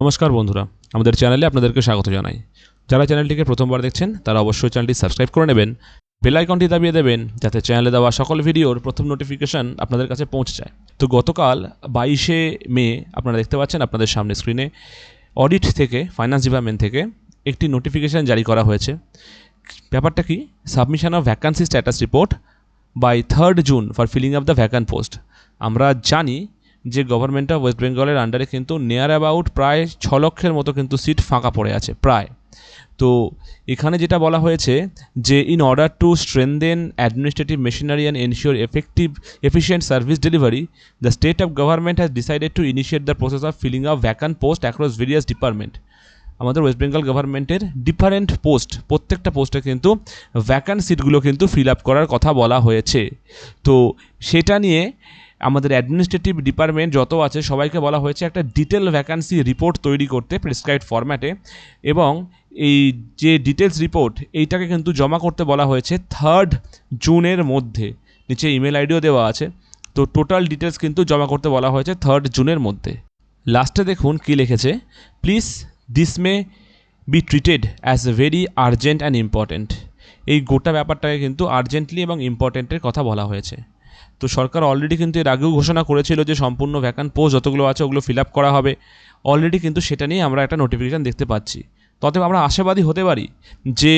নমস্কার বন্ধুরা, আমাদের চ্যানেলে আপনাদেরকে স্বাগত জানাই। যারা চ্যানেলটিকে প্রথমবার দেখছেন তারা অবশ্যই চ্যানেলটি সাবস্ক্রাইব করে নেবেন, বেল আইকনটি দাবিয়ে দেবেন যাতে চ্যানেলে দেওয়া সকল ভিডিওর প্রথম নোটিফিকেশন আপনাদের কাছে পৌঁছে যায়। তো গতকাল 22শে মে আপনারা দেখতে পাচ্ছেন আপনাদের সামনে স্ক্রিনে অডিট থেকে, ফাইন্যান্স ডিপার্টমেন্ট থেকে একটি নোটিফিকেশান জারি করা হয়েছে। ব্যাপারটা কি? Submission of vacancy status report by 3rd June for filling up the vacant post. আমরা জানি যে গভর্নমেন্ট অফ ওয়েস্ট বেঙ্গলের আন্ডারে কিন্তু নিয়ার অ্যাবাউট প্রায় 6 লক্ষের মতো কিন্তু সিট ফাঁকা পড়ে আছে প্রায়। তো এখানে যেটা বলা হয়েছে যে in order to strengthen administrative machinery and ensure efficient service delivery, the state of government has decided to initiate the process of filling up vacant post across various department. আমাদের ওয়েস্ট বেঙ্গল গভর্নমেন্টের ডিফারেন্ট পোস্ট, প্রত্যেকটা পোস্টে কিন্তু vacant সিটগুলো কিন্তু fill up করার কথা বলা হয়েছে। তো সেটা নিয়ে আমাদের অ্যাডমিনিস্ট্রেটিভ ডিপার্টমেন্ট যত আছে সবাইকে বলা হয়েছে একটা ডিটেল ভ্যাকান্সি রিপোর্ট তৈরি করতে প্রেসক্রাইবড ফরম্যাটে, এবং এই যে ডিটেলস রিপোর্ট এইটাকে কিন্তু জমা করতে বলা হয়েছে 3rd জুনের মধ্যে। নিচে ইমেল আইডিও দেওয়া আছে। তো টোটাল ডিটেলস কিন্তু জমা করতে বলা হয়েছে 3rd জুনের মধ্যে। লাস্টে দেখুন কী লিখেছে, please this may be treated as very urgent and important. এই গোটা ব্যাপারটাকে কিন্তু আর্জেন্টলি এবং ইম্পর্ট্যান্টের কথা বলা হয়েছে। তো সরকার অলরেডি কিন্তু এর আগেও ঘোষণা করেছিল যে সম্পূর্ণ ভ্যাকান্ট পোস্ট যতগুলো আছে ওগুলো ফিল আপ করা হবে। অলরেডি কিন্তু সেটা নিয়ে আমরা একটা নোটিফিকেশান দেখতে পাচ্ছি। তবে আমরা আশাবাদী হতে পারি যে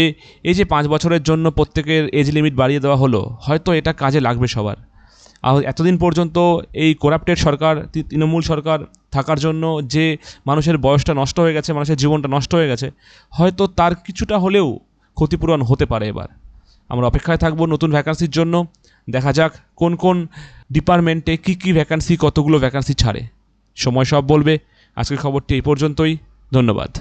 এই যে 5 বছরের জন্য প্রত্যেকের এজ লিমিট বাড়িয়ে দেওয়া হলো, হয়তো এটা কাজে লাগবে সবার। আর এতদিন পর্যন্ত এই করাপ্টেড সরকার, তৃণমূল সরকার থাকার জন্য যে মানুষের বয়সটা নষ্ট হয়ে গেছে, মানুষের জীবনটা নষ্ট হয়ে গেছে, হয়তো তার কিছুটা হলেও ক্ষতিপূরণ হতে পারে এবার। আমরা অপেক্ষায় থাকবো নতুন ভ্যাকান্সির জন্য। দেখা যাক কোন কোন ডিপার্টমেন্টে কী কী ভ্যাকান্সি, কতগুলো ভ্যাকান্সি ছাড়ে। সময় সব বলবে। আজকের খবরটি এই পর্যন্তই। ধন্যবাদ।